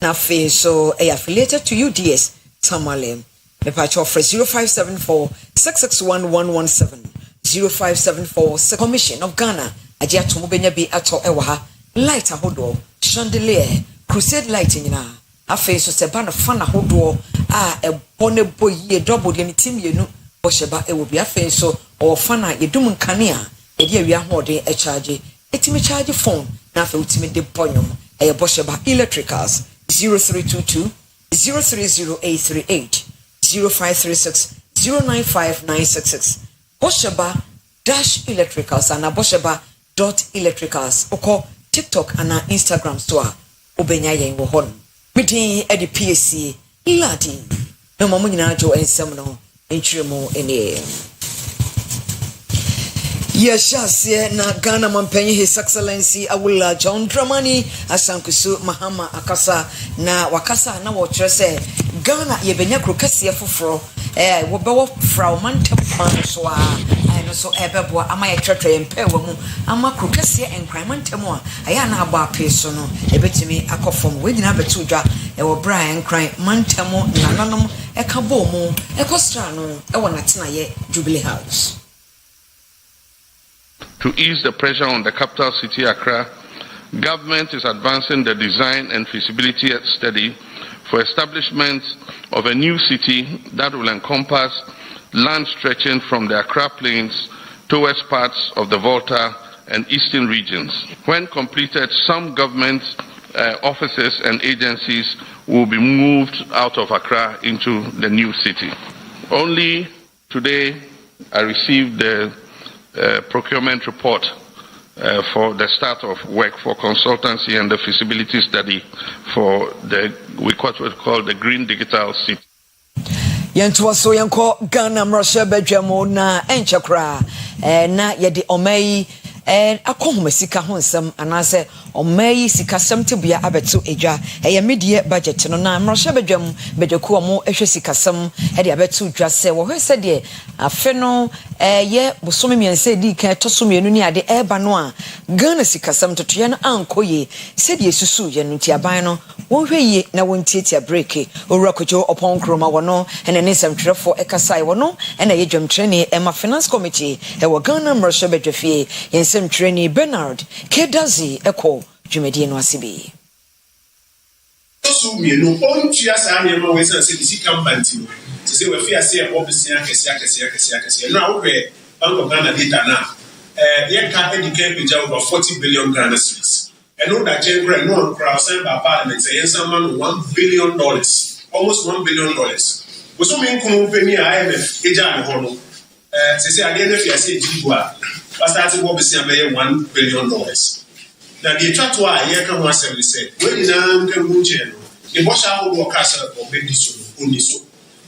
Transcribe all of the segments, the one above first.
na fe so affiliated to UDS Tamalem. Me patch offer 0574 661117 0574 Commission of Ghana Ajia to mubenya bi ato ewa light ahodo chandelier crusade light nyina afi so se ba na fa na ahodo a ebone boye double de team yenu bosheba ewo bi afi so o fa na yedum nkane a edi awia hode e charge etimi charge phone na afi utimi de ponyom e bosheba electricals 0322 030838 0536 095966 bosheba dash electricals and bosheba .electricals oko TikTok and Instagram store obenya yen wo hon midin e di PSC ladi no mo nyina jo ensem no entremo ene Yeshase na Ghana mampenyi His Excellency Awula John Dramani Asankusu Mahama Akasa na wakasa na wotrese Ghana yebenya krokase foforo wo bewo fra mantam so a so ebebo ama ye twetwe mpewa mu ama krokase enkran mantam a aya na agba apeso no ebetimi akofom we nyina betu dwa wo bra enkran mantam nananom ekabo mu ekostra no e wona tena ye Jubilee House. To ease the pressure on the capital city, Accra, government is advancing the design and feasibility study for establishment of a new city that will encompass land stretching from the Accra Plains towards parts of the Volta and Eastern regions. When completed, some government offices and agencies will be moved out of Accra into the new city. Only today, I received the procurement report for the start of work for consultancy and the feasibility study for what we call the Green Digital City. Yantua so yanko Ghana mrasha bedwamo na enchakra na yedi omei akohoma sika ho nsem anase omei sika semte bia abeto eja medie budget no na mrasha bedwam bedeku omo ehwe sika sem de abeto dwa se wo hwese de afe no ye bosome miense di kan tosomienu ni ade eba no a Ghana sika sem totoye no ankoye se de susu ye no ti aban no wo hweye na won tietia break owura kojo opon kroma wono ene ne semtrefo ekasai wono ene ye dwamtrene ema finance committee wo Ghana mrasha bedwafie yen Training Bernard Kedazi Echo Jumedi no asibi. So me no on tia sa na ma we say the company to say we fear say obviously akese na we Bank of Ghana data na ye ka educate page over 40 billion Ghana cedis and no that general no crowd sent by parliament say yes man $1 billion almost $1 billion we so me nko pe ni IMF eja me ho no say ade na fear say jigwa started what we say $1 billion. Now the chat why here can one say when na can go channel the boss how work as or make this only so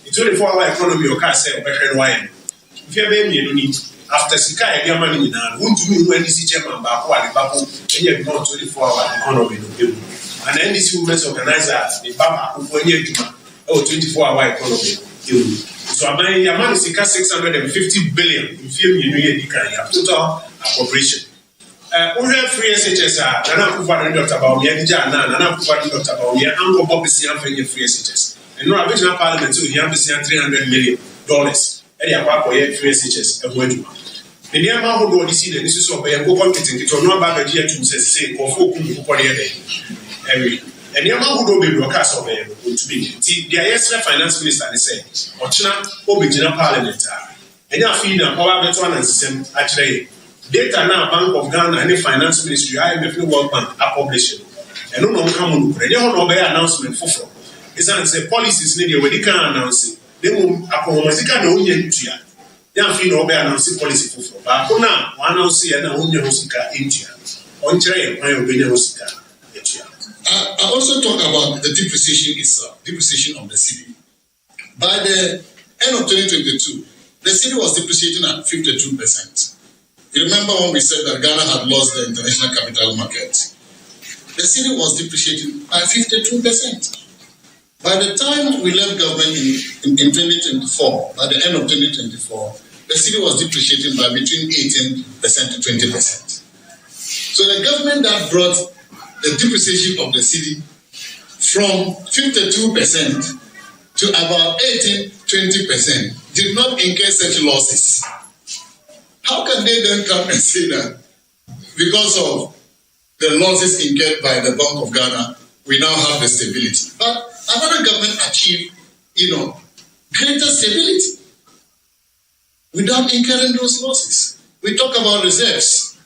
it's only for our economy or can say better why if you be me need after sika e dia money na won't you when this chairman ba ko ali ba ko enye go 24 hour economy no dey and then this women's organizer the baba ko enye duma 24 hour economy so amani sika 650 billion if you year di kan ya total appropriation we have free SHS na kufa na Dr. Bawumia di jana na kufa na Dr. Bawumia ango bob si amfanye free SHS and no original parliament we have $300 million e dey akwa for free SHS e ho aduma the near man who do this in this so be go competing to no ba be to say ko fo ku ko dey there every and the man who do be broadcast of to be the yesterday finance minister say ochina obigina parliament and ya feed na power beto na system actually data na Bank of Ghana and the finance ministry IMF no World Bank are publishing and no come on they no be announcement for it's say policies need we can announce they will akomazika na onye ntua ya feed no be announce policy for ba ko na announce ya na onye hosika ntua on kire ya obenya hosika ntua. I also talk about the depreciation itself, depreciation of the city. By the end of 2022, the city was depreciating at 52%. You remember when we said that Ghana had lost the international capital market? The city was depreciating by 52%. By the time we left government in 2024, by the end of 2024, the city was depreciating by between 18% to 20%. So the government that brought the depreciation of the city from 52% to about 18-20% did not incur such losses. How can they then come and say that because of the losses incurred by the Bank of Ghana, we now have the stability? But another government achieved, greater stability without incurring those losses. We talk about reserves.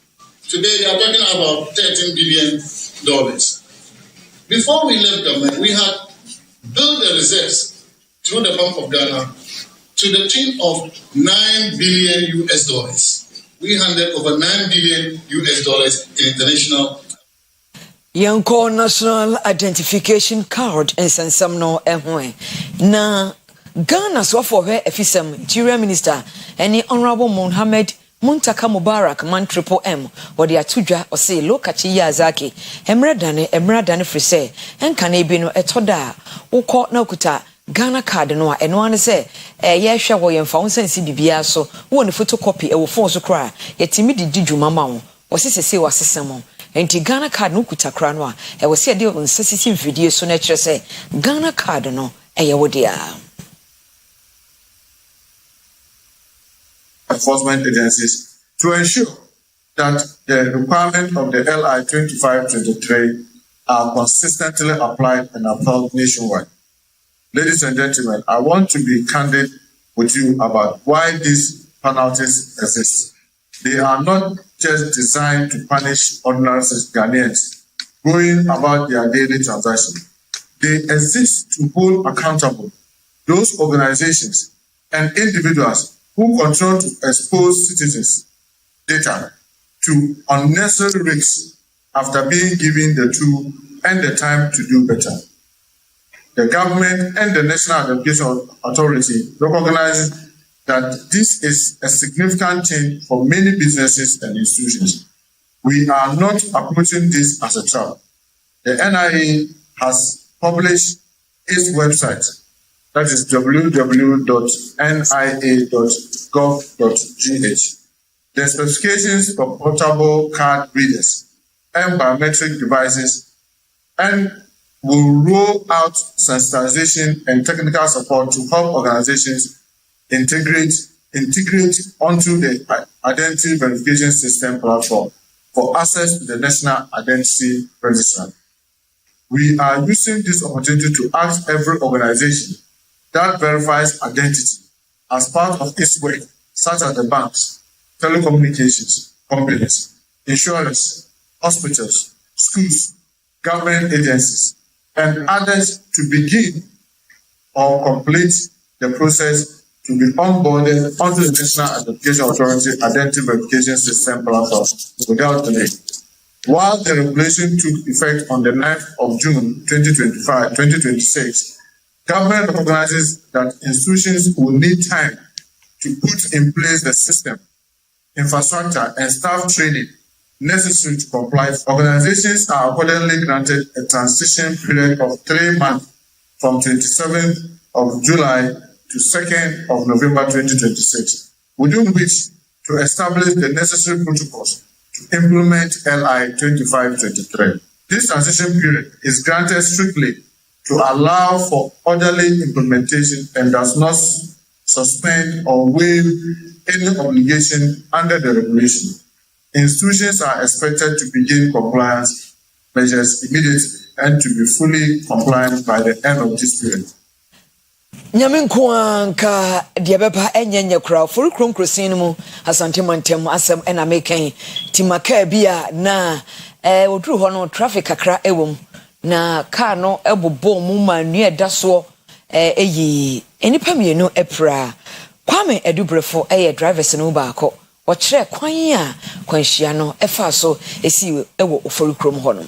Today they are talking about $13 billion. Before we left government, we had built the reserves through the Bank of Ghana to the tune of $9 billion. We handed over $9 billion in international. Yanko National Identification Card and some no na Ghana so for her efisem Interior Minister any Honorable Mohammed Muntaka Mubarak man triple M or the atudwa or say lokachi yazaki emradane frise enka na ebi no etoda ukọ na okuta Ghana card no a eno ane say ye hwe wo yemfa won sense bibia so wo ne photocopy e wo phone so kra yetimi didi dwuma ma wo osisese wasesem enti Ghana card no kuta kra no a e wo se de onsesisi video so na kire say Ghana card no eye wo dia. Enforcement agencies to ensure that the requirements of the LI 2523 are consistently applied and upheld nationwide. Ladies and gentlemen, I want to be candid with you about why these penalties exist. They are not just designed to punish ordinary Ghanaians going about their daily transactions. They exist to hold accountable those organizations and individuals who continue to expose citizens' data to unnecessary risks after being given the tool and the time to do better. The government and the National Identification Authority recognize that this is a significant change for many businesses and institutions. We are not approaching this as a trap. The NIA has published its website, that is www.nia.gov.gh. The specifications for portable card readers and biometric devices and will roll out sensitization and technical support to help organizations integrate onto the identity verification system platform for access to the National Identity Register. We are using this opportunity to ask every organization that verifies identity as part of its work, such as the banks, telecommunications companies, insurance, hospitals, schools, government agencies, and others to begin or complete the process to be onboarded onto the National Identification Authority Identity Verification System platform without delay. While the regulation took effect on the 9th of June 2026, government recognizes that institutions will need time to put in place the system, infrastructure, and staff training necessary to comply. Organizations are accordingly granted a transition period of 3 months from 27th of July to 2nd of November 2026, within which to establish the necessary protocols to implement LI 2523. This transition period is granted strictly to allow for orderly implementation and does not suspend or waive any obligation under the regulation. Institutions are expected to begin compliance measures immediately and to be fully compliant by the end of this period. Nyaminkuanka diabepa enyenye kura furu kronkrosin mu asante mantem asem ena meken timaka bia na oduru ho no traffic akra ewom na car no ebobo mu manu edaso eyi enipa mienu epra Kwame Edubrefo drivers no baako wo kire kwan a kwanhia no efa so esi ewo ofuru krom ho no.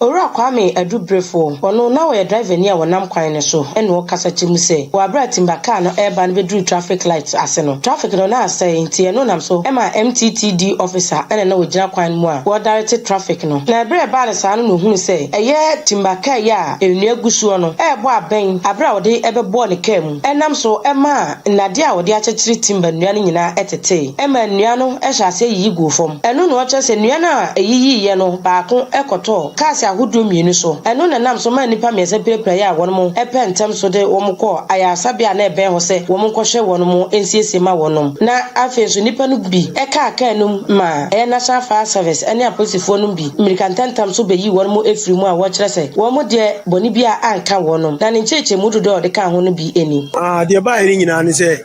Ora Kwame Edubrefo ono na we driver ni a wonam kwan ne so ene wo kasa chimu se wa bra timbaka no eba no bedru traffic lights ase no traffic no na ase ntie no nam so ema MTTD officer ene na wo gina kwan mu a wo direct traffic no na bre ba ne sa no hunu se eye timbaka ya enu agusuo no ebo aben abra wo de ebebo ne kam enam so ema nade a wo de akyekyere timba nnua no nyina etete ema nnua no ehya ase yi gu fom eno no wo kyese nnua na eyiyi ye no baako ekoto kasi ahodo mienu so eno na nam so ma nipa me se prepare ya won mo epentem so de wo mo ko aya sabia na ebe ho se wo mo nkwohwe won mo ensiesie ma wonom na afi so nipa no bi eka aka num ma national fire service ene aposifo no bi mirkantantam so beyi won mo efiri mu a wo kire se wo mo de boni bia anka wonom na ne cheche mu dodo de ka ho no bi eni de ba eri nyina ne se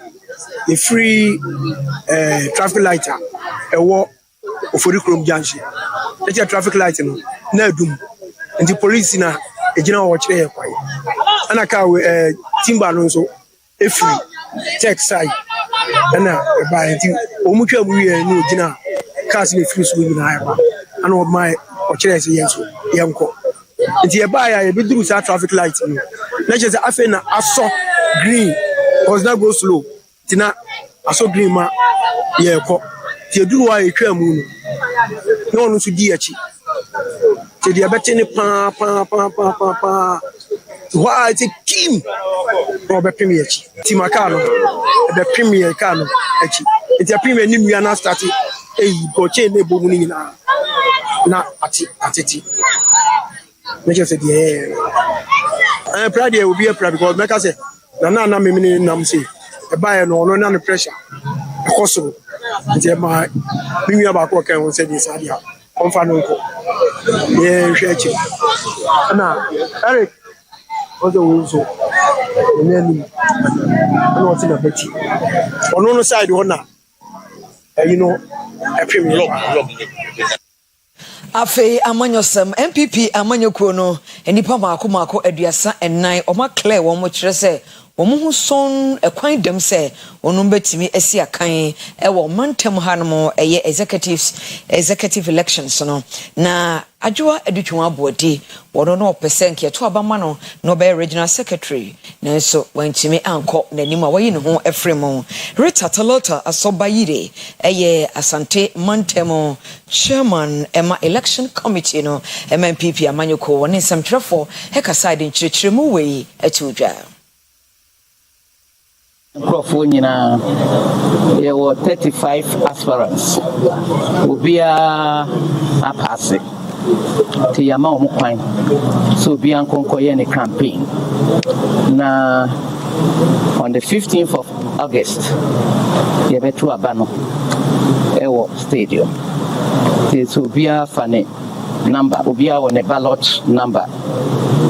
the free traffic light ewo ofori krom junction the traffic light no na adum and the police na ejina wo kire ye kwai ana ka timba no so efiri check side ana ba enti o mu twa mu ye no ejina cars ni free so nyina ya ba ana o mai o kire se yenso yenko enti e ba ya ye biduru sa traffic light no na je say afa na aso green cause na go slow tina aso green ma ye ko ti eduru wa etwa mu no no so di achi ti dia beti ni pa wa ti kim no be premier achi ti maka no be premier ka no achi ti premier ni nua na start go che na ebo mu ni na atiti me je say die pride will be a pride because make say na me ni nam say e ba no na no pressure e koso nti e ma mi nua ba ko kan won say this adia konfa no ko ye hwechi na Eric ozo wuzo neni no ti na beti ono no side wona you know a premier Afe amanyosem MPP amanyekuo no enipa maako aduasa ennan oma clear wo mo kire se wo mo hu son ekwan dem se onum betimi asi akan e wo mantem hanom eye executive elections no na adwoa edutwa abodi wono no percent to abama no no be regional secretary na so wantimi anko nanima wayi ne ho efrem Rita Talota asobayire eye asante mantem chairman ema election committee no MPP amanyeko woni samtrefo heka side nchirechiremu wei atudwa Crofonyina there were 35 aspirants ubia apase ti yama omukwan so bia nkonkoye ne campaign na on the 15th of August yebetu abano ewo stadium ti so bia fane number ubia won a ballot number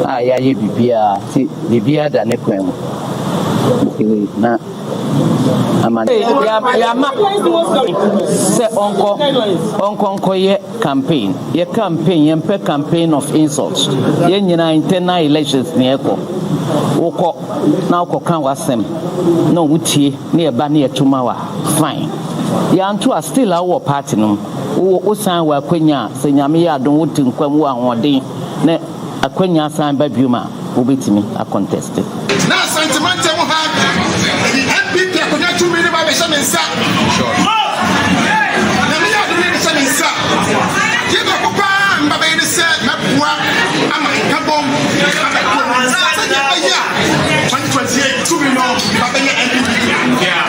ya ye bibia da ne kwen na amana yama se onko ye campaign ye campaign of insults ye nyina internal elections ne eko woko na woko kan wasem no wutie ne e ba ne etuma wa fine ya nto a still our party no wo san wa kwanya se nyame ya don wuti nkwam wa hoden ne akwanya san ba biuma wo betimi a contest na sentiment mo ha the MPP akonya 2 million ba be se mensa na me ya do ne se mensa ye ba ko pa mba be ne se mapua ama ka bom sa ya 2028 2 million ba be MPP yeah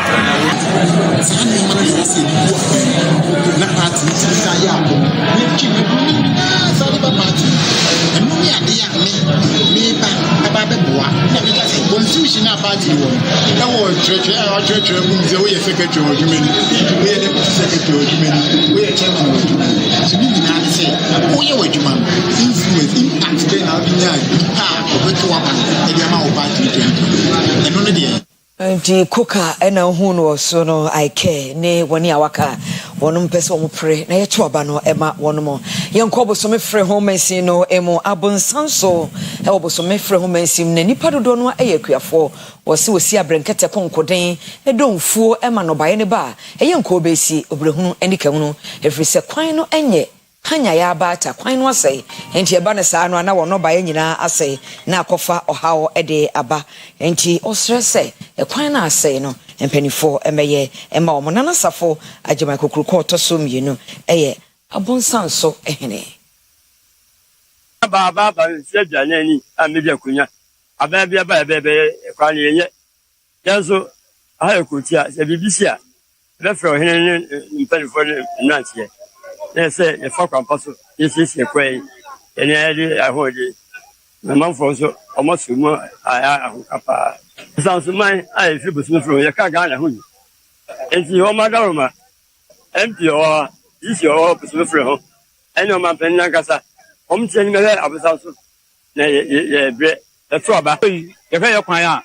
na party sa ya ko ni chimi sa di ba party enu mi ade ya me ba aba be boa na me ka se constitution na party wo na wo church mu ze wo ye secretary wo jumeni wo ye deputy secretary wo jumeni wo ye chairman wo jumeni so ni na se wo ye wo jumani influence impact dey na bi na pa ko be to wa ba e dey ma wo party enu ne dey Nti koka ena hu no so no I care ne woni awaka wonum pese wo pre na ye to aba no ema wonum yenko boso me frɛ ho mansin no emo abonsanso e wo boso me frɛ ho mansin na nipa dodo no ayekuafo wo se wosi abrenkete konkoden e domfuo ema no bae ne ba e yenko besi obrehunu enika hunu efri se kwan no enye hanya ya bata kwan no asai enti eba ne saa no na wono bae nyina asai na akofa ohawo ede aba enti osrese e kwan na asai no empenifo emeye ema wo nana safo agema kokruko otoso mienu eye abonsanso ehene baba se janani amebia kunya ababia ba bebe kwan yenye yanzo ayo kutia se bibisia be fro hene empenifo nantie say the fuck on paso yes kwai Any I hold it. My mom for so almost more. I have sounds mine. I feel business from your car. And your mother, empty or is your business from and your man Penagasa. Telling me that I was also the trouble. If I acquire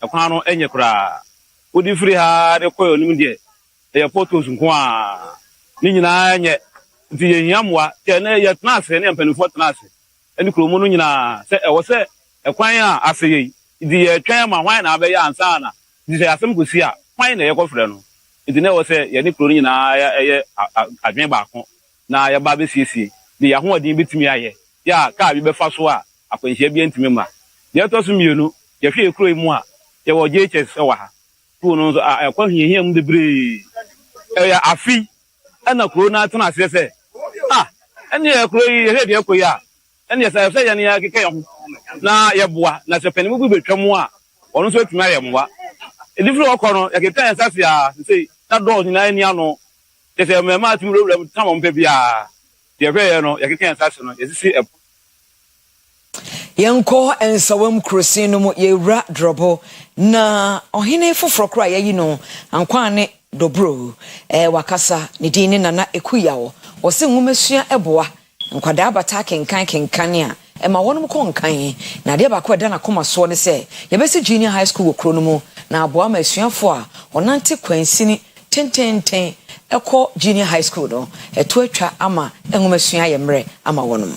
a crown and your cry, would you free her the coil immediate? They are photos in Qua Nina yet the Yamwa, yet nothing and penny for nothing. And the Krumunina said, I was a choir after the chairman, wine, Abbey and Sana. This is some good see. Fine, a girlfriend. It never say, Yannick Krunina, I dream back home. Now, your baby CC. The Yahoo didn't beat me. Ya, can't be fast. I can hear bien to me. Yet, also, you know, you feel cruel more. There were JHS or who knows I call him the breeze. A fee and a crona to us. Say, ah, and you're crazy, ya. And yes, I say, and you came. Now, your boy, not a penny will become more. Or not to marry more. If you walk on, I can tell us, say, that door in 9 years. If I'm a man to come on, baby. Yanko and Sawam Crucino Yera Drobo na Ohine for cry, you know, and Quane Dobro, Wakasa, Nidini Nana Equiyao, or sing Mumesia Eboa, and Quadaba taking Kanking Kanya, and my one con Kanye, Nadia Quadana Coma Swan say, Yabesi Junior High School Chronomo, now Boama Sianfoa, or Nanti Quencini, 10 Eko Junior High School no etwetwa ama enwomesua yemre ama wonum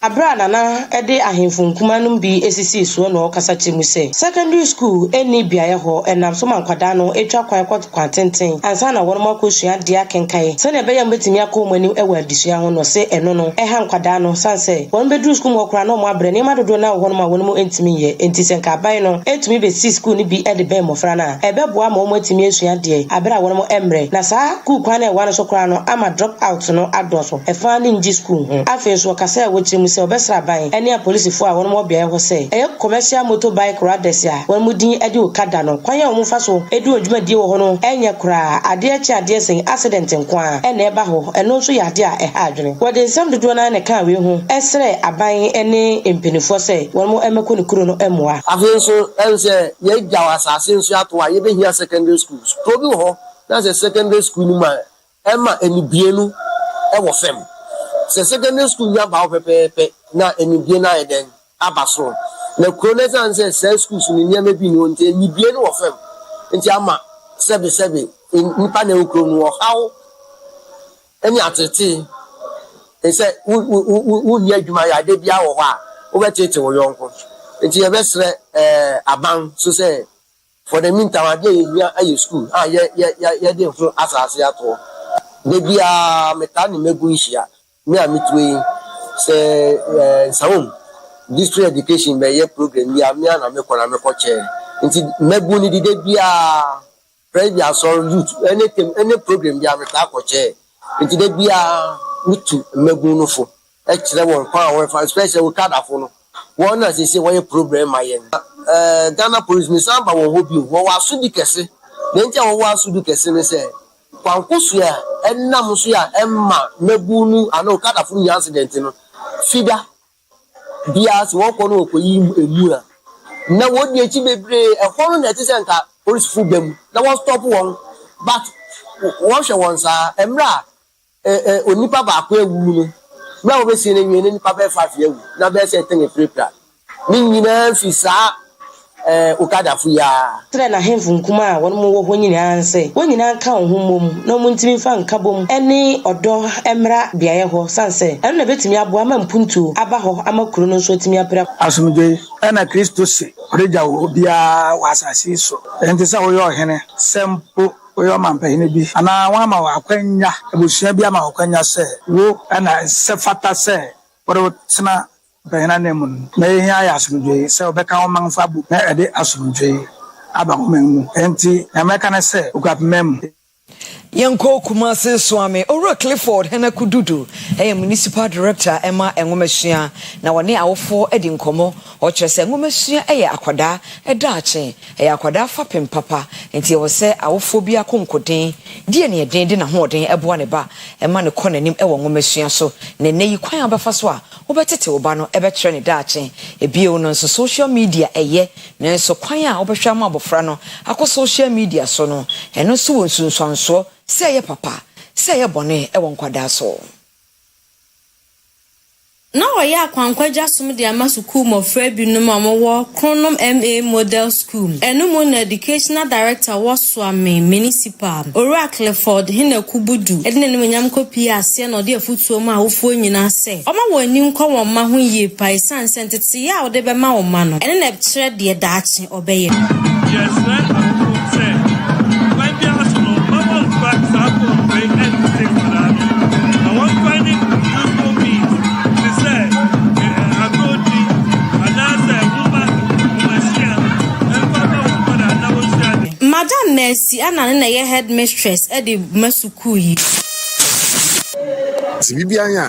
Abra nana ede ahemfo nkumanum bi esisi so no kasa chemu se secondary school eni biaye ho enam so mankwada no etwa kwan kwatenten ansa na wonum akosua de akenkai se na beya mbetimi akomani ewa adisua ho no se eno no eha nkwada no sanse won bedru school mo kra no mo abre ne madodo na wonum entimi ye enti se nka ban no etumi be si school ni bi ede be mofra na ebeboa ma mo etimi esua de abra wonum emre na sa ku kwan na ewa no so kra no ama drop out no adoso efa ni nji school ho afi so kasa ewo chemu se obesra ban ene a police fo a won mo bia ho se commercial motorbike riders a won mudin ade okada no kwan ya wo fa so edu odwumadie wo ho no enye kura ade achi ade sen accident nkwa ene eba ho eno so ya ade a eha adwene wode nsam dodo na ne kan we ho esre aban ene empenifo se won mo emeko ne kuro no emoa afin so ense ye gyawa asase nso ato a ye behia secondary schools probi ho na se secondary school ni ma ema enibienu ewo fem se secondary school ya ba pepepe na enibie na eden abaso na kroneza say schools ni nyame bi ni onte enibie no ofem nti ama sebe nipa na ukro no how eni atete say wo ni adwuma ya de bia wo ho a wo betete wo yonko nti ye besre aban so say for the meantime ade ya ayi school ye de fro asase ato de bia metani megu nhia me amitwe say some district education be ye program ya me na me kora me koche nti megu ni de bia private so youth any program ya me ta koche nti de bia mitu megu no fo e kire won kwa won fa special kada fo no won na say won program ayen Ghana police mi samba won hobi wo wa sudi kese nti wo wa sudi kese ne say kwankusu ya enam so ya emma megu nu ana kada fo ni accident no fida bias won ko no okoyi emu na wodi echi bebre e hono na ti senka police fu bem na won stop won but won hwe won sa emra onipa ba ko ewu no na wo be si na nwie nipa be 5 yewu na be se ten prepare ni nyina fi sa okada fu ya tre na hemfu nkuma won mo wo nyina anse won nyina nka ho mom na mo ntimi fa nka bom ene odo emra biaye ho sanse eno na betimi aboa ma mpuntu aba ho amakuru no so timi apra asumje ana Kristo se reja wo bia wasasi so enti sa wo yo hene sempo oyo mampehine bi ana wa ma wa kwanya ebusua bi ama kwanya se wo ana se fata se woro tsena behina nemun na ehia ya asumje se obeka wo manfa bu na ede asumje aba ho memu enti na meka na se ukapmem Yanko Kumase Swami, Ora Clifford, Hena Kududu, Municipal Director Emma Engomeshia, now near our 4 Edin Como, or Chess Engomeshia, Aquada, a Dache, Aquada Fapim Papa, and he was say our phobia concotin, dear near Dindin and Hoarding, a Buaneba, a man of Conanim Ewomeshia, so Nene Quaya Bafaswa, Obetete Obano, Eber Treni Dache, a bio on social media, a ye, Nenso Quaya, Obeshama Bofrano, Aqua social media sono, and no soon so. Say papa, say bonnet, a one quadasso. Now I ya kwankwaja sum de amasuku mo frebi no mama wo Chronom MA Model School. Enu mo na educational director was Swami Municipal. Ora Clifford hina kubudu. Edne no nyam kopi ase na de afutuo ma awofo nyina se. Oma wo ani nko wo ma ho yie pai san sentete ya wo de be ma wo ma no. Ene na kire de daache obeye. Yes, right. Say. When be aso no mama back up on break and take for that. I want finding useful means. Madam Mercy ana na ye headmistress e de masuku yi. Sibibi anya.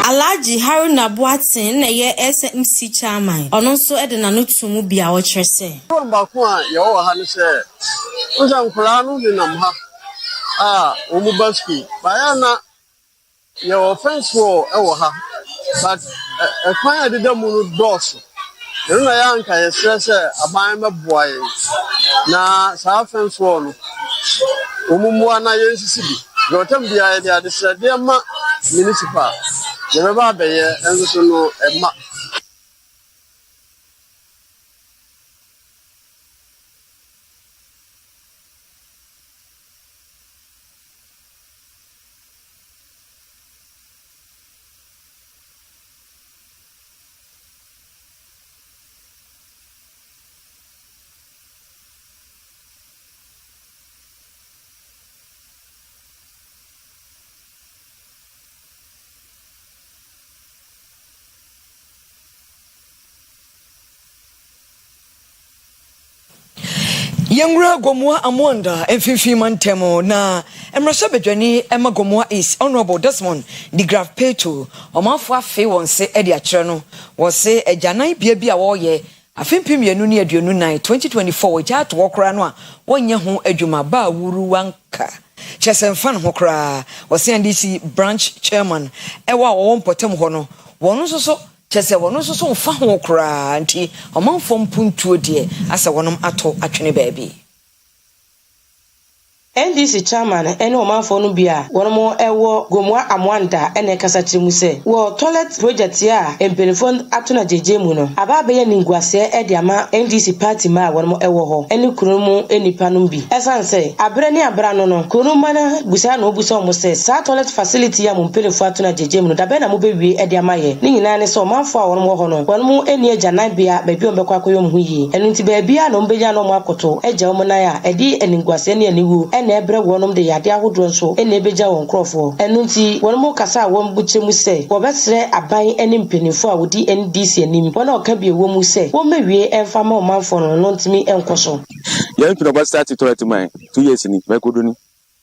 Alaji Haruna Boatin na ye SMC chairman ono nso e de na no tumu bia wo kyerese ba ko a ye wo ha ne se unja nkura no ni nam ha omu baski ba ya na ye offense wo e wo ha but e kwan adeda mu no dos na ya nka ye se aban meboaye na sa offense wo no omu ana ye nsisibi gotem bia ye de adesade ma municipal je be ba be ye enso no e ma Yangra Gomoa Amonda, Mfifi Mantemo, na Emrasha Bedwani, Emma Gomoa is Honorable Desmond, the Graf Peto, Omanfa Fe won say Edia Cherno, was say a Janai Baby Awoye, a Fimpim Yanuni Adununai 2024, which had to walk around 1 year home Eduma Ba Wuruwanka. Chesen Fan Hokra, was CNDC branch chairman, Ewa Won Potem Hono, one also. Chese wono so fa ho kra anti omanfom puntuo de asa wonom ato atwene baabi NDC chairman ene omanfo no bia wono ewo Gomoa Amwanda ene kasa trimu se wo toilet project ya empelefon atuna jeje mu no aba be ye ningwase e de ama NDC party ma wono ewo ho ene kuromu enipa no bi esanse abre ne abra no no kuromu na busa na obusa mo se sa toilet facility ya mu empelefo atuna jeje mu no da be na mo be wi e de ama ye ni nyina ne so omanfo a wono ho no wono eni agyanan bia ba bi o bekwa koyo mu yi enu nti ba bia no mbeja no mo akoto eja mo na ya e di eningwase ne aniwu ene ebre wonom de yade ahodro nso ene ebeja won krofo enu nti wonom kasa won buchemu se wo besre aban ene mpenifo a wodi NDC anim wona oka bi ewo mu se wo mewie emfa ma omanfo no ntimi enkoso yan pino ba start to let mine 2 years ni me kodoni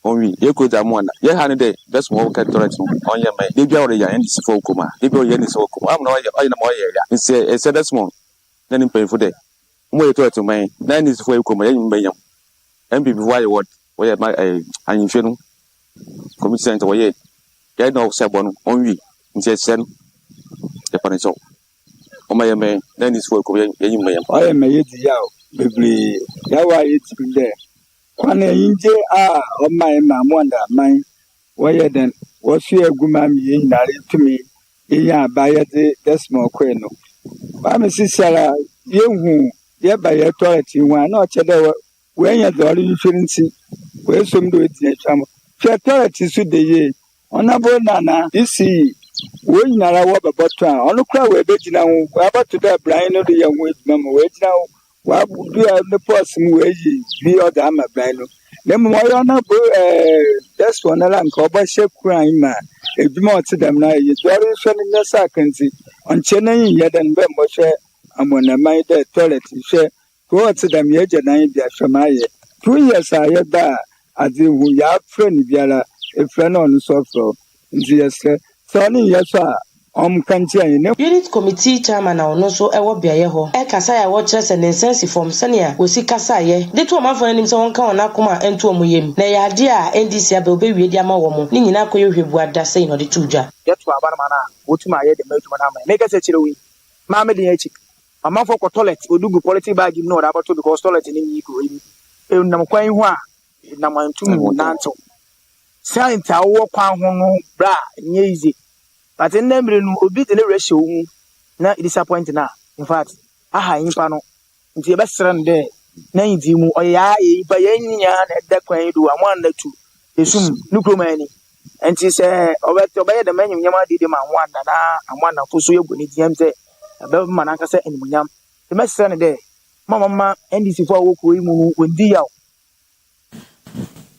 only you could have one. You had a day, that's more catholic on your man. They be already and it's for Kuma. They be any so I'm not in my area. It's a small. Then in pay for day. Wait to me. Then is for Kuma in Bayam. And be why what where my I'm feeling. Commission away. Get no sabon only. Instead send the panic. Oh my man, then is for Kuma in Bayam. I am a yao. Baby, yawa it's been there. Kwane inje my wonder mine. Why then was you a good man in to me? Yeah, by the small queno. But Mrs. Sarah, you who, by your toilet, you want not cheddar when you're the only insurance. Where some do it in a channel. Fair toilet is with the ye. Honorable Nana, you see, when you're a wobble bottom, on the crowd, we're betting now, about to that blind of the young witch, mamma, wait now. What would do the person who is the other Amma Brino? Then more that's one alarm called by Shep Crime man. If you want to them now, you're very showing the seconds on Chennai yet and Bemoshe. I'm on a my dead toilet share. Go to them yet and I be a Shamaya. 2 years I had that as if we are friend Biala, a friend on the sofa. Yes, sir. Sonny, yes, sir. Unit committee chairman na ono so ewo biaye ho e kasa ya wo kire se nensensi form sene osi kasa ye de to amafo anim se won ka wona koma ento omuyem na ya de a NDC aba obewie di ama wo mo ni nyina koye hwebu ada sei no de tuja yeto abanama na wotuma ye de metuma na ma make se chire wi ma me de echi amafo ko toilet odugu politic bag no da abato because toilet ni yi ko yi e nam kwan hu a na mantum nanto science a wo kwan ho no bra nye easy. But in them, obi the ratio na disappoint na. In fact, aha impa no. Nti e besran de na ndi mu oya ye ba yenya na da kwan do amwan na tu. Esum nukromani. Nti se obeto be de manyum nyama didi ma amwan na amwan na fo so yego ni diam se be ma na kasa animunyam. The mesran de mama NDC fo awoko yi mu wondi yaw.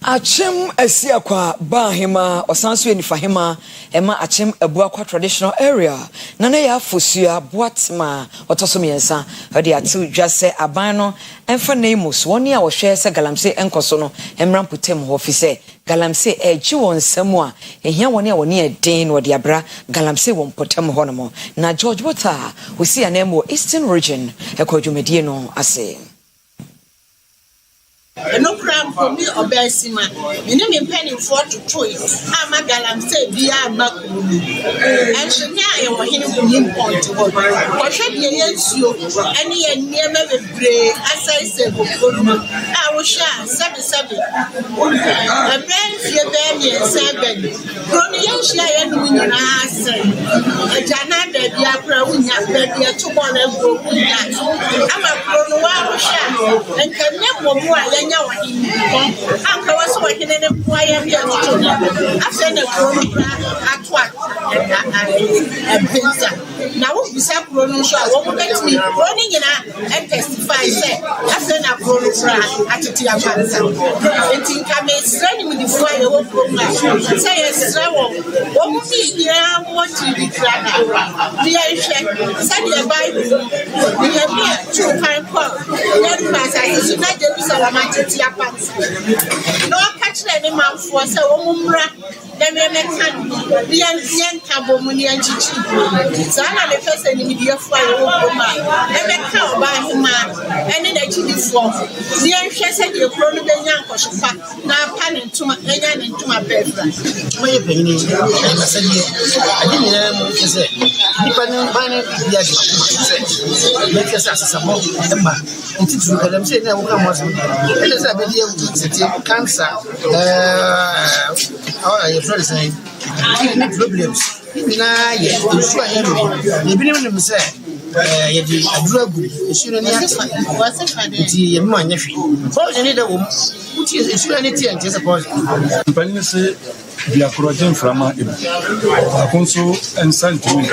Achem esia kwa bahima osanso enifahima ema achem ebua kwa traditional area na na ya fosua boatma otoso miensa odi atu dwase aban no emfa neimus woni a wo hwe se galamse enkoso no emramputem ho ofise galamse eji won samu a ehia woni a woni eden wodi abra galamse won potem ho no na George Bota osi anemo Eastern Region ekodwumedie no ase. No cram for me or Bessima. You know me penny for to choice. I'm a galam say be a back. And so now you were him point to work. What should you you? Any never break, as I said, I was shy, 7. A brand fear baby and 7. Pronunciation and when you ask, a Jana baby, I probably have baby a 2 1 and go. I'm a pronunciation and can never more. Uncle was working in a quiet after the at Pinsa. Now, we said, pronunciation, what would let me running in and testify, said, after a pronunciation at the Tiapansa. And think I may strain with the fire of program. Say, yes, what would be here? What to be glad? We are send your Bible. We have 2 times call. Then, I should not do no catch any man for so umra then we can be and cabo money and chichi. So I'm the first enemy for and they come by him and then I did for the anxious said you're probably the young Koshupa now panning to my and to my bed. My opinion, I didn't say depending on make us as a more I'm saying that we cancer. How are your friends saying? Problems. Nah, yeah, I'm sure I am. You've been able to say, you did a drug. You shouldn't have the money. What you need a woman, which is surely and just a person. We are projecting from a council and sent to me.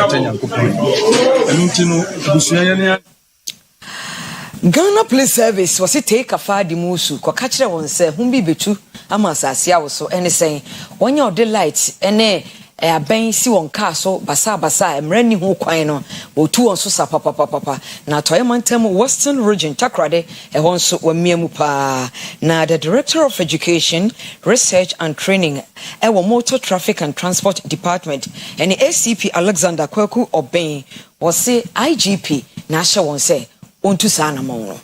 And Ghana Police Service was it take a far di musu kwa kachire won se humbi betu ama asase awo so ene sen wonya ode light ene aban si won car so basa emrani ho kwan no otu won so sapapapapa na toyemantam Western Region Takrade ehon so wamiamu pa na the Director of Education, Research and Training ewo Motor Traffic and Transport Department and ACP Alexander Kwaku Oben was say IGP na hye won say ontu sana mo no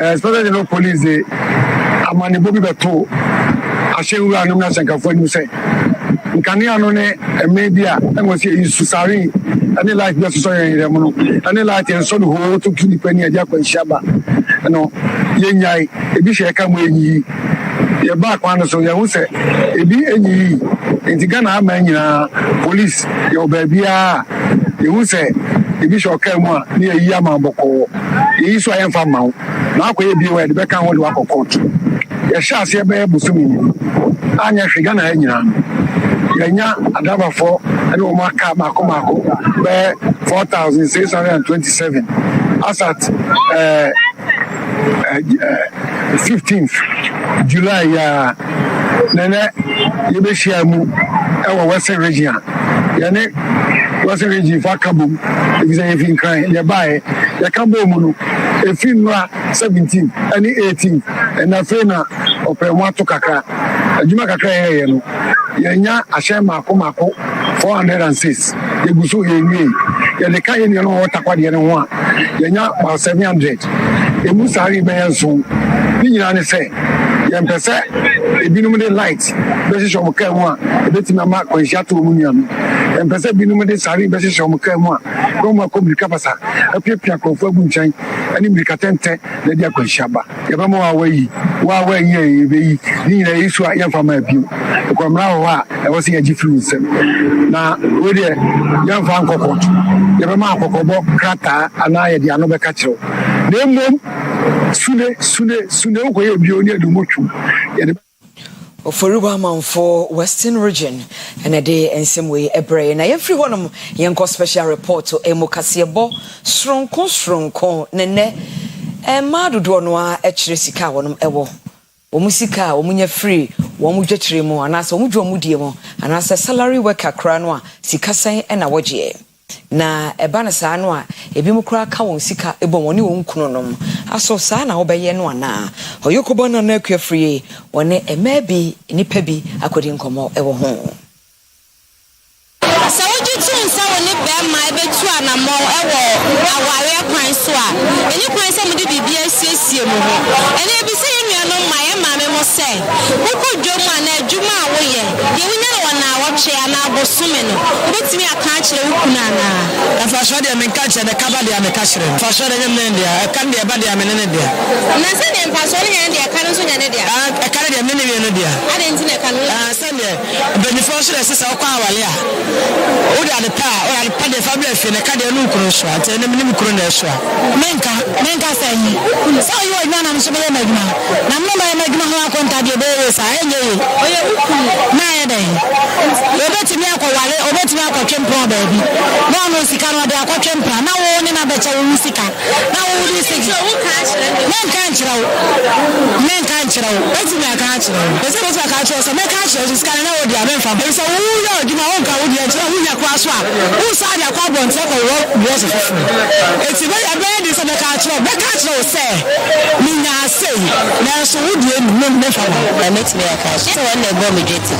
especially no police amani bobi beto ashewu anu na sankafo ni say nkani anu ne media enwo say isusari ani light be so yen rem no ani light en so no ho to kini pani aja kwa shaba no yenyai ebi she ka mo enyi ye ba kwa no so ye hu say ebi enyi entiga na ama nyina police ye obabia ye hu say ebi she ka mu a ne yi ama boko yi so ayen fa mawo na akoye bi we de be kan ho de akokot ye sha se be busumi anya hwega na nyina yanya adaba for and o maka mako be 4627 as at 15th July nene yebe shiamu ewa Western Region yani Western Region fa kabum even if in crime ya bae ya kabo mu no efinwa 17 and 18 and afena opemwa to kakra adwuma kakra ye no yenya ahye mako 406 yeguso yenwie ye de kan ye no wotakwade ne ho a yenya 700 emu sari be enso ni nyina ne se ye mpese ebinum de light be se mu kan ho a ebetima ma kwanhia to mu nua no ye mpese binum de sari be se mu kan ho a ko ma ko brika pasa apiapia konfo agu nchan ani brika tente na dia kwanhia ba ye ba mo wa yi ye be yi ni nyina yesu a ye fama abio ko mra ho a e wo se ye gifu nsem na we de ye fa nkokot ye ba ma akokobo krata ana ye de ano be ka kiro na mom sune ko ye bio ni adumotwu ye de Oforuba for Western Region and a day and some way a brain. Na every one of yanko special report to Emokasiebo strong nene madu donoa echresika wonum ewo omusika omunya free womujetire mu anasa omudwo mudie mu anasa salary worker kra no a sikasan na wogye na eba na saa no a ebi mu kra ka won sika ebo woni won kunu nom aso saa na obeye no ana oyokobo na na akua free woni emabi nipa bi akodi nkomo ewo ho sa woji tun sa woni be ma ebetu anamo ewo aware kwan so a eni kwan sa mudi bibia siesie mu ho eni ebi se yenua no ma ye ma me mo se woko dwom ana adwuma a wo ye ye wonya no na woche ana abosume no betimi aka kire wukuna na afa so de men ka kire de kaba de ameka kire fa so de men de kan de ba de amene de na se de mfa so de de kan so nya ne de kan de men ne ne de ade ntine kan se de benifo so de se kwa awale a o de ade pa de fa bla fi ne ka de no kuro so ate ne men kuro na so menka se yi so yo ina na so be magma na mo ba magma ho akonta de be sa enye oye na ye de obetimi akwale obetimi akwatwempra baabi na no sika no de akwatwempra na wo ne na becha wo sika na wo di sika wo ka kyerɛ menka nkyerɛ wo betimi aka kyerɛ wo ese wo ka kyerɛ so menka kyerɛ sika na wo di amemfa be so wo ya odima wo ka wo di kyerɛ wo nya kwa so a wo sa de akwa bonte ko wo so fufu eti be ya be di so menka kyerɛ wo se mi nya sei na so wo di enu memfa na metimi aka kyerɛ so wona bo me geti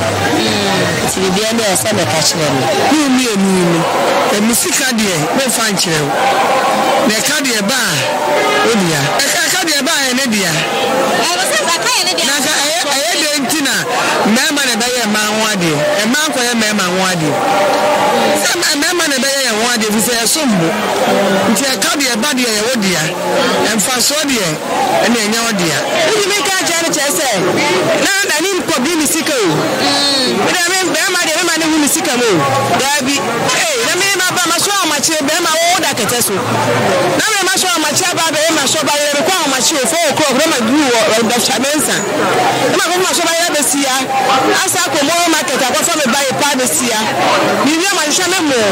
ti bia ne asa me ka kyerɛ no ni e musika de me fa nkyerɛ wo na ka de ba odia ka de ba ene dia wo se ba ka ene dia na ka aye de ntina mema ne ba ye ma ho ade e ma ko ye mema ho ade se mema ne ba ye ho ade fi se sombo nti ka de ba de ye wodia emfa so de ene enya wodia wo me ka kyerɛ se na ni ko bi musika o ne hu sika mo dabi na me ma ba ma so amache be ma wo da kete so na me ma so amache ba be ma so ba ye ko amache show 4 o'clock na ma du wo Dr. Mensa na ma so ba ya be sia asa ko mo market akwa me buy pa be sia ni wi ma hye me mo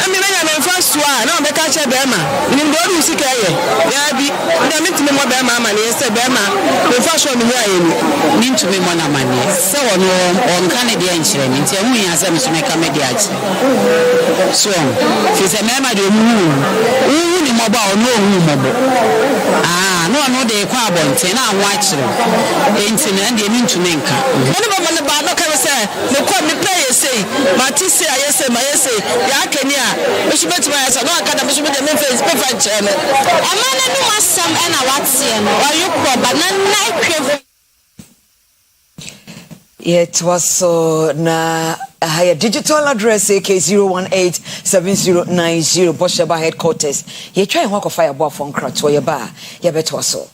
na me nya me fa so a na me ka che be ma ni ndo ru sika ye ya bi na me timi mo be ma ma ne se be ma me fa so me ya ye ni ntumi mo na ma ne se wono on kan de enchire ni nti emu ya se me so me ka me de achi so fi se me ma de mu ni mo ba ono hu mo bo no de kwa abonte na anwa akire enti na de ni ntumi nka ono ba ne ba no ka se me kwa me pay say ma ti say ayese ma yese ya kani a me shibeti ma yesa no akada me shibeti me face pe fa chele amana no masam na watie no oyukro ba na ekwevo. It was so na higher digital address AK0187090 Bosheba headquarters. Ye try and walk of fire for nkra to ye ba ye beto so.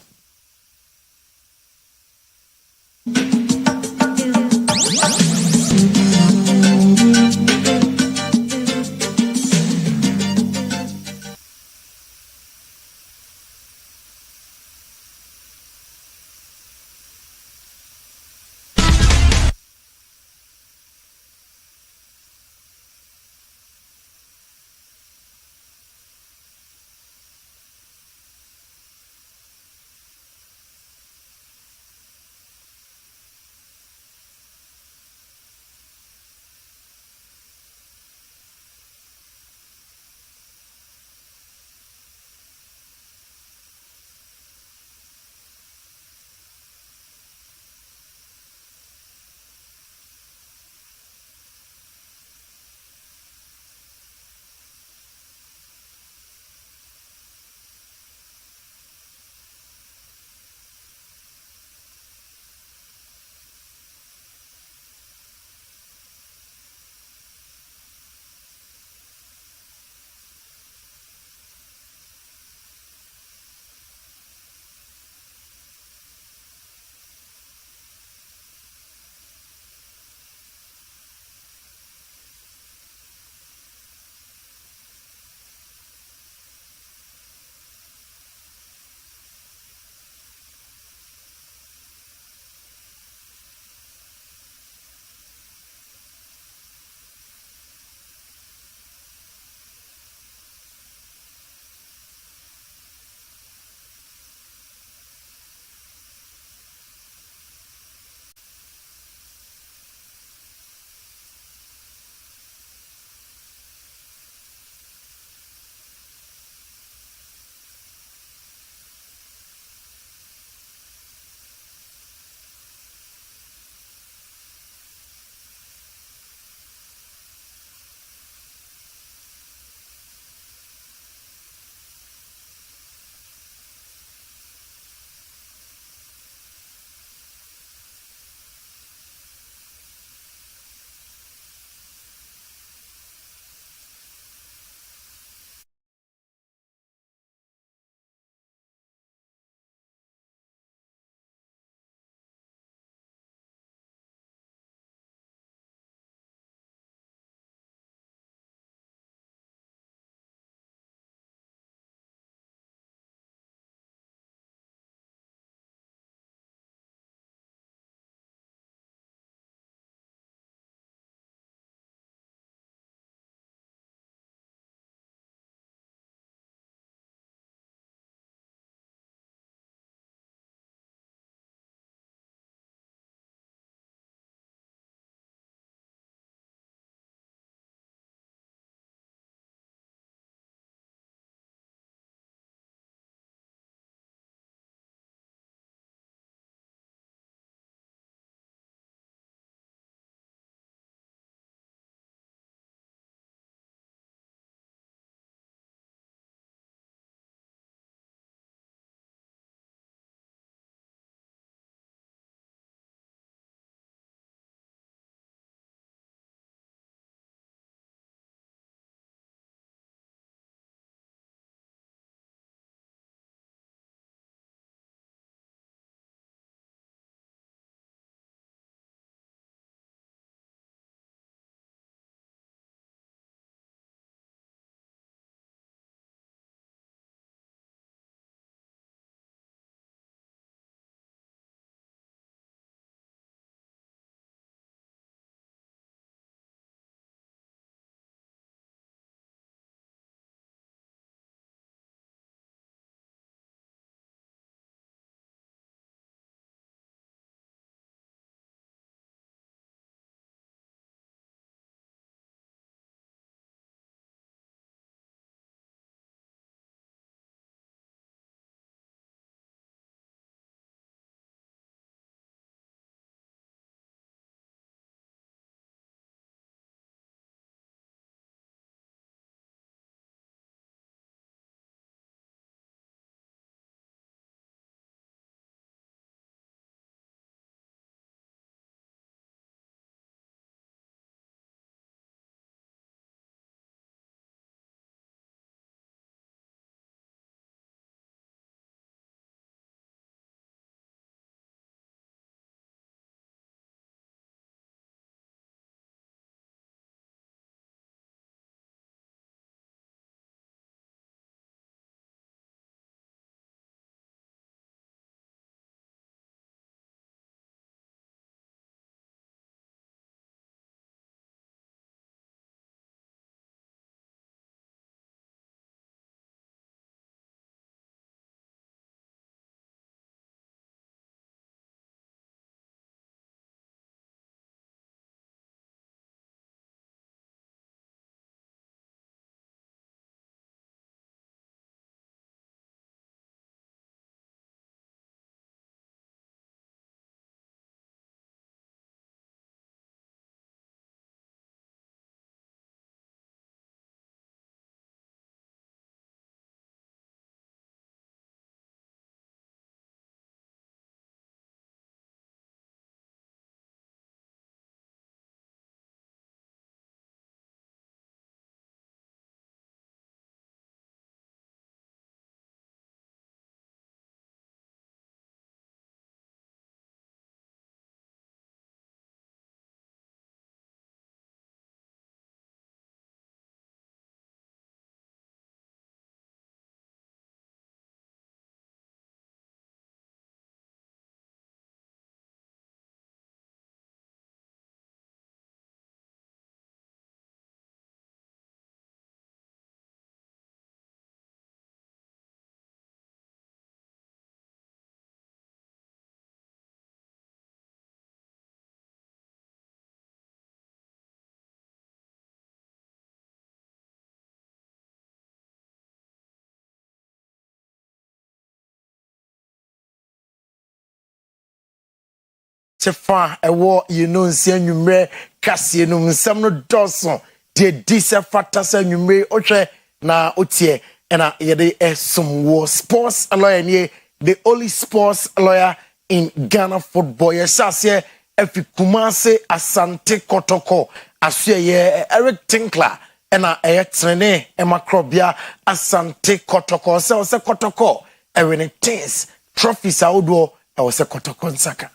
chefa ewo nsi anwumre kase no nsam no doso de dise fata sa anwumre ohwe na otie na yede esomwo sports lawyer nie the only sports lawyer in Ghana football. Yesase efi Kumase Asante Kotoko asye Eric Tinkler ena trene emakrobia Asante Kotoko se Kotoko ewene things trophies awdo se Kotoko nsaka.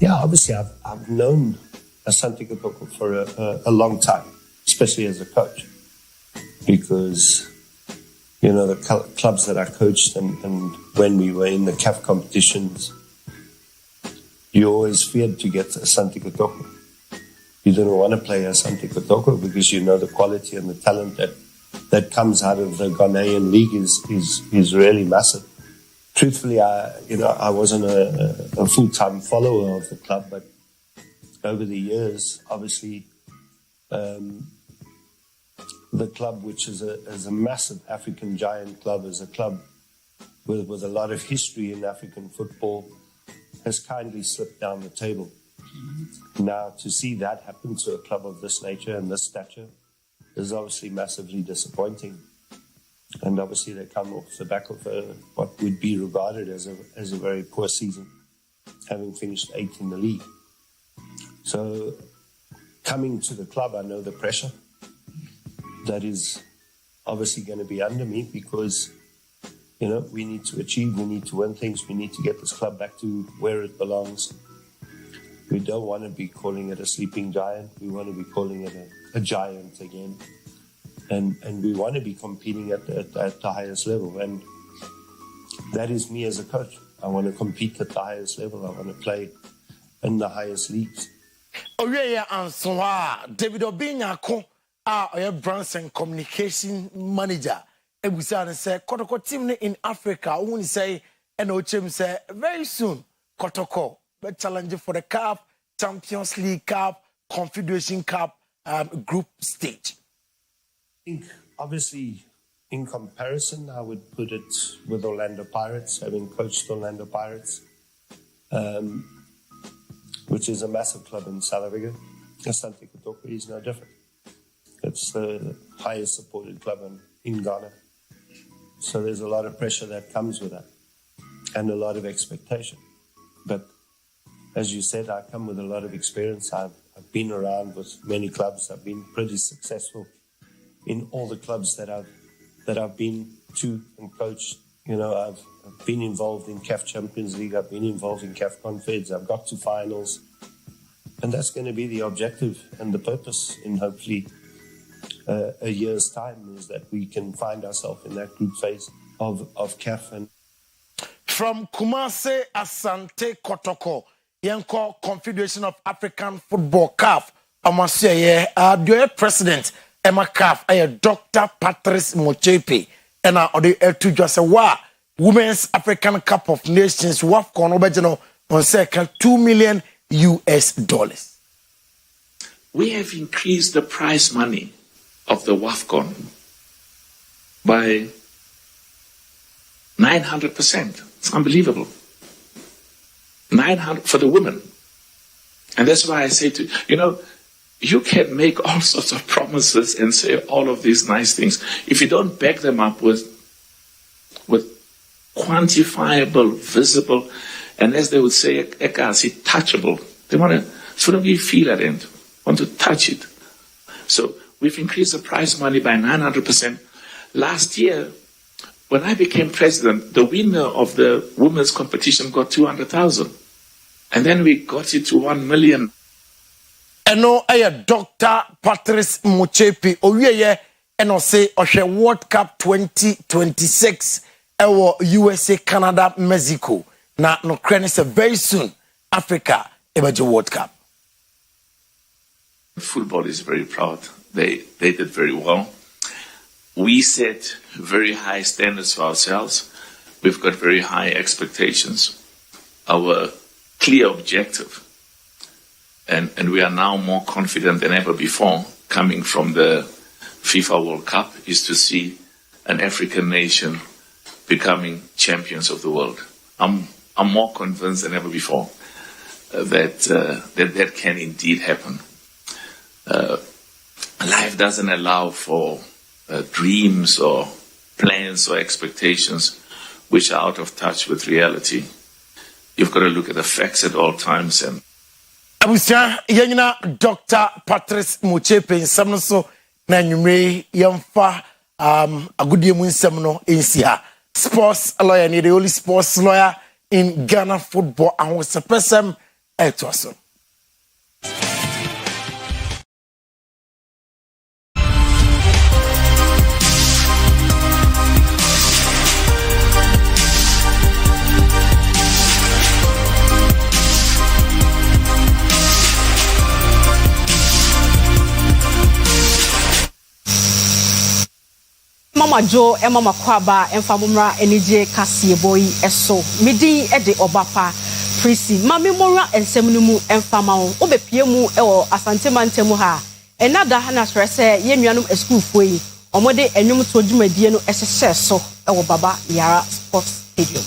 Yeah, obviously I've known Asante Kotoko for a long time, especially as a coach, because you know, the clubs that I coached and when we were in the CAF competitions, you always feared to get Asante Kotoko. You didn't want to play Asante Kotoko because you know the quality and the talent that comes out of the Ghanaian league is really massive. Truthfully, I wasn't a full-time follower of the club, but over the years, obviously, the club, which is a massive African giant club, is a club with a lot of history in African football, has kindly slipped down the table. Now, to see that happen to a club of this nature and this stature is obviously massively disappointing. And obviously they come off the back of what would be regarded as a very poor season, having finished 8th in the league. So coming to the club, I know the pressure that is obviously going to be under me because, you know, we need to achieve, we need to win things, we need to get this club back to where it belongs. We don't want to be calling it a sleeping giant. We want to be calling it a giant again. And we want to be competing at the highest level. And that is me as a coach. I want to compete at the highest level. I want to play in the highest leagues. Oyeya Answa, David Obinyako, our Branson communication manager. Ebusan say Kotoko team in Africa. Who say NOCHM say very soon Kotoko be challenge for the Cup, Champions League Cup, Confederation Cup, group stage. I think obviously in comparison, I would put it with Orlando Pirates, having coached Orlando Pirates, which is a massive club in South Africa. Asante Kotoko is no different. It's the highest supported club in Ghana. So there's a lot of pressure that comes with that and a lot of expectation. But as you said, I come with a lot of experience. I've been around with many clubs. I've been pretty successful in all the clubs that I've been to and coached. You know, I've been involved in CAF Champions League. I've been involved in CAF Confeds. I've got to finals. And that's going to be the objective and the purpose in hopefully a year's time, is that we can find ourselves in that group phase of CAF. And from Kumase Asante Kotoko, Yanko Confederation of African Football CAF, Amasye, the president, Emma CAF, Dr. Patrice Mochepe, and the to just a Women's African Cup of Nations, WAFCON, Obejano, on second $2 million. We have increased the prize money of the WAFCON by 900%. It's unbelievable. 900 for the women. And that's why I say to you, you can make all sorts of promises and say all of these nice things. If you don't back them up with quantifiable, visible, and as they would say, touchable, they want to sort of feel at it, want to touch it. So we've increased the prize money by 900%. Last year, when I became president, the winner of the women's competition got 200,000. And then we got it to 1 million. And no, Dr. Patrice Mochepe, and say, World Cup 2026, USA, Canada, Mexico. Now, no, say very soon, Africa, World Cup. Football is very proud. They did very well. We set very high standards for ourselves. We've got very high expectations. Our clear objective, and we are now more confident than ever before, coming from the FIFA World Cup, is to see an African nation becoming champions of the world. I'm more convinced than ever before. that can indeed happen. Life doesn't allow for dreams or plans or expectations which are out of touch with reality. You've got to look at the facts at all times. And Abusia yanyina Dr. Patrice Muchepe nsam no so na nwumre yemfa agudie mu nsam no ensia. Sports lawyer ni the only sports lawyer in Ghana football and was a person etwaso. Mama Joe and Mama Kwaba and Famumra Enije Kasi boy eso midi ede obapa prisi mami mora ensemnumu and famao obepiemu ewo asante mantemu ha enada na stresse ye nuanum school foi omode enwum to dwumadie no ehye so ewo baba yara sports stadium.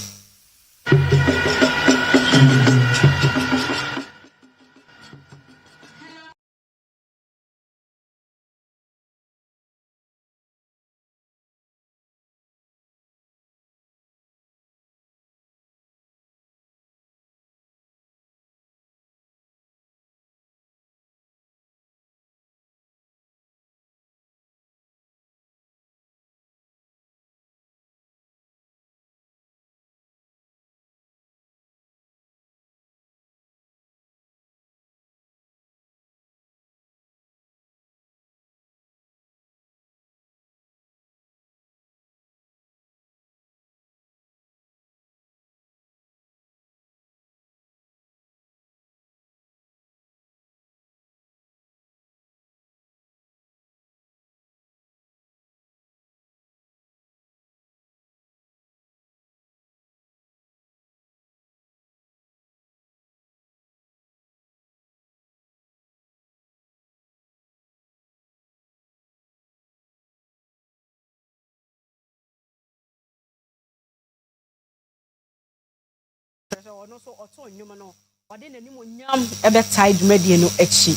No so oto nyuma no wade nanim onyam ebe tide medie no echi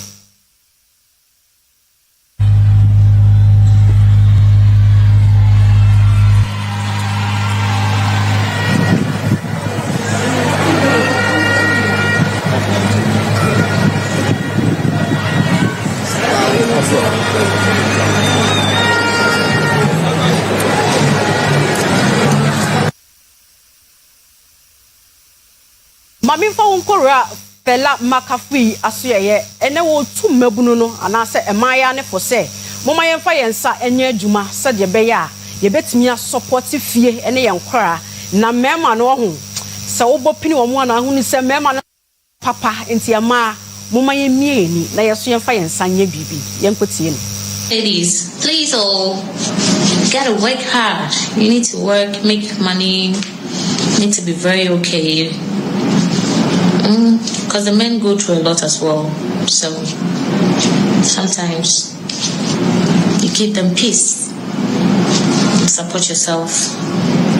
Mami fa wonkora fela makafui asoye ene wo tu mabunu no anase emaya ne fo se moma yemfa yensa enye adwuma se de be ya ye betimi support fie ene yenkora na mema no ho se wo bopini wo mo na ho ni se mema no papa entiama moma yemie ni na yeso yemfa yensa nye bibi yenkotie ni. Ladies, please all gotta work hard. You need to work, make money, you need to be very okay. Because the men go through a lot as well. So sometimes you give them peace. You support yourself.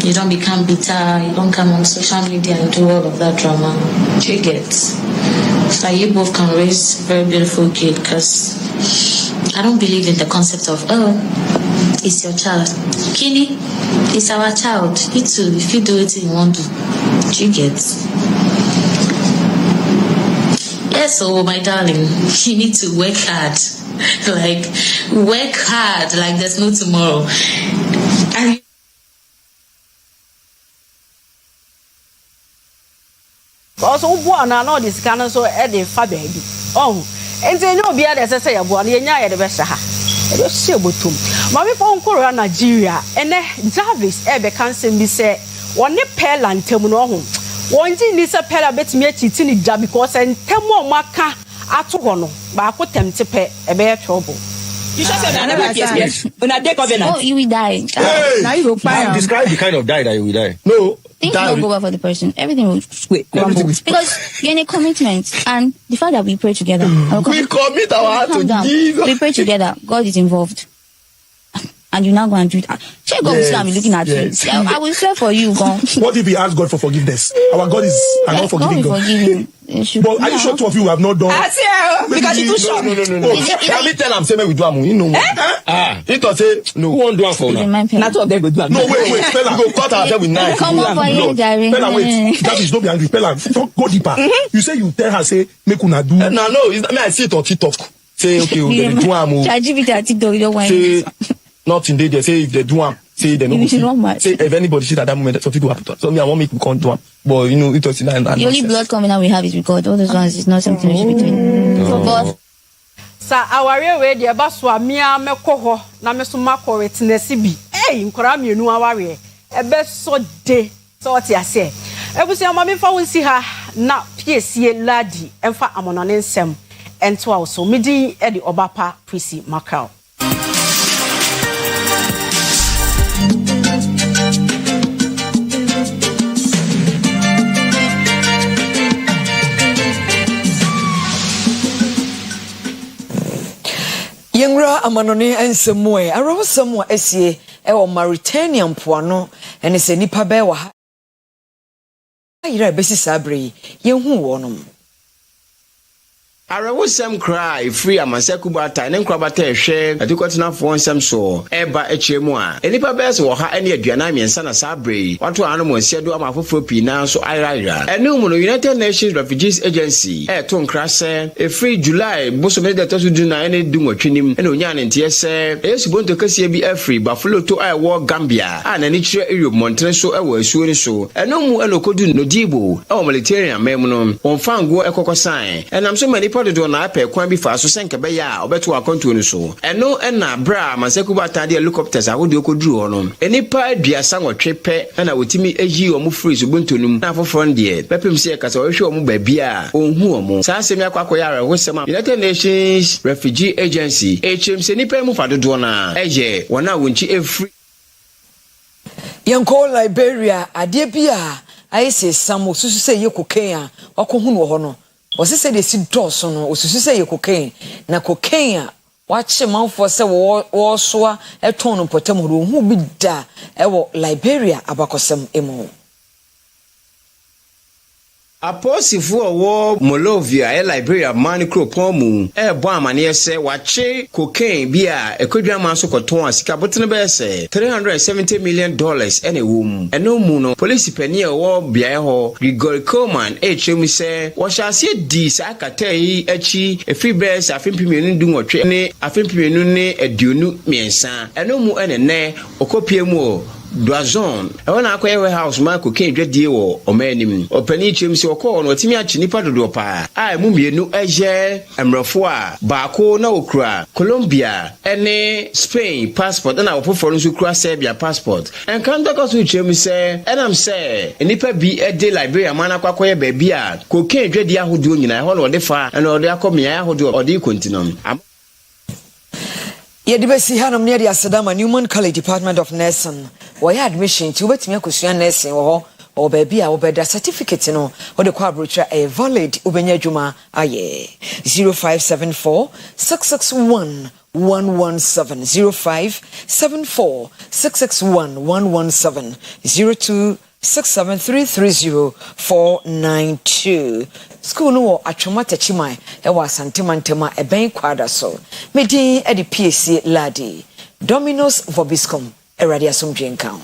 You don't become bitter. You don't come on social media and do all of that drama. You get. So you both can raise a very beautiful kid. Because I don't believe in the concept of, oh, it's your child. Kini, it's our child. You too, if you do it, you want to. You get. Yes, oh my darling, you need to work hard. Work hard like there's no tomorrow. Also, one and all this can also add a baby. Oh, and they know be as I say, one year the best. It was so good. Mammy phone Korea, Nigeria, and Jarvis Ebe can't be say, one pell and Temuno. One thing is a pella bet me cheating job because and temo maka atogono ba ko temtepe e be trouble. You just said I never yes. When I take covenant. Oh, you will die. Hey, now you will die. Describe the kind of die that you will die. No. Things will go well for the person. Everything will because you're in a commitment and the fact that we pray together. We commit our heart to Jesus. We pray together. God is involved. and you're not going to do that. Check God will see I'm looking at you. Yeah, I will swear for you, God. What if we ask God for forgiveness? Our God is not forgiving God. But are you sure two of you have not done? Because you too short. No. Let me tell him, say, we do am. You know. It was say, no. Who won't do am for now? Not two of them go do am. No, wait. Pella, we go cut ourselves with knife. Come on, for you, Jerry. Pella, wait. That is not be angry. Pella, go deeper. You say you tell her, say, make una do. No. I see it on TikTok. Say, okay, they do am. ChatGPT TikTok, you don't want say, nothing they say if they do am. Say they no say if anybody see at that moment something to happen. So me I want make we can't do am. But you know it was in and the only blood coming out we have is because all those ones is not something we should be doing. So but sa aware we de ba so amia mekoho na me so makore tenesi bi nkora mienu aware ebe so de so what ya say ebusi amame fa wonsi ha na piesie ladi emfa amonone nsem ento a so midi e de obapa Prissy Macau. Yengra amanone ensemwe arosamwa esie ewo Mauritania mpoano ene se nipa be wa ha ayira besi sabre yenhu wonom Arawosam cry free amaseku bata ne nkrabata ehwe adikotina fo nsem so eba echiremu a enipa bes wo ha ene aduana miensa na sabre wato anu mo nsiedo amafofo pi na so ayira enu mu no United Nations Refugees Agency to nkrase free July bosome de to du na ene du nwotwenim ene onya ne ntie se esubonto kase bi free Buffalo to wo Gambia na ni kire Europe montre so ewo asuo ni so enu mu elokodu no dibo military mem no onfango ekokosan enam so mani do na ape kwan bi fa so senke be ya obeto akonto ni so eno na bra maseku bata de helicopters ahodi okoduru ho no enipa aduasa nwotwe pe na wotimi eyi omu free so bontonum na afoforo de pepem se kasa ohwe omu ba bia onhu omu sa asemi akwakọ ya rehosema United Nations Refugee Agency HMC nipa mu fa do na eje wona wonchi efree yanko Liberia ade bia ayese samo susu se yekoken a wakohunu ho no osise de si doso no osusu se yekoken na koken a wache manfo se wo soa eton no potem hu hu bi da ewo Liberia abakosem emu Aposifo wo Molovia Liberia man kropon mu bo amane se wache cocaine bia ekodwama so koton asika botene be se $370 million ene wom eno mu no police pani wo bia ho Grigori Coleman HM se wo shase di sakata yi achi efibes afempimenu du nwotwe ne afempimenu ne aduonu miensa eno mu ene ne okopie mu Dwazon ewona akoye warehouse ma cocaine dwadie wo omanim opani chemsi okọ no otimi achi nipa dodo pa mu mienu eje emrefo a baako na okura Colombia ene Spain passport na opoforo nso kura Serbia passport enkanda koso chemsi enam se nipa bi ede Liberia ma na kwakoye ba bi a cocaine dwadie ahodo nyina ho na ode fa na ode akomia ahodo ode kontinom Yedibesi hanam near the Asadama Newman College Department of Nursing. Why admission to wet me kusian nursing or baby or better certificate no or the quadrucha a valid ubenya juma aye 0574 661 117 0574 661 117 02 67330 School no atwoma tachimai e wa santemantema e ben kwada so medin e di PSC ladi Dominos Vobiscom e radia somdwen kan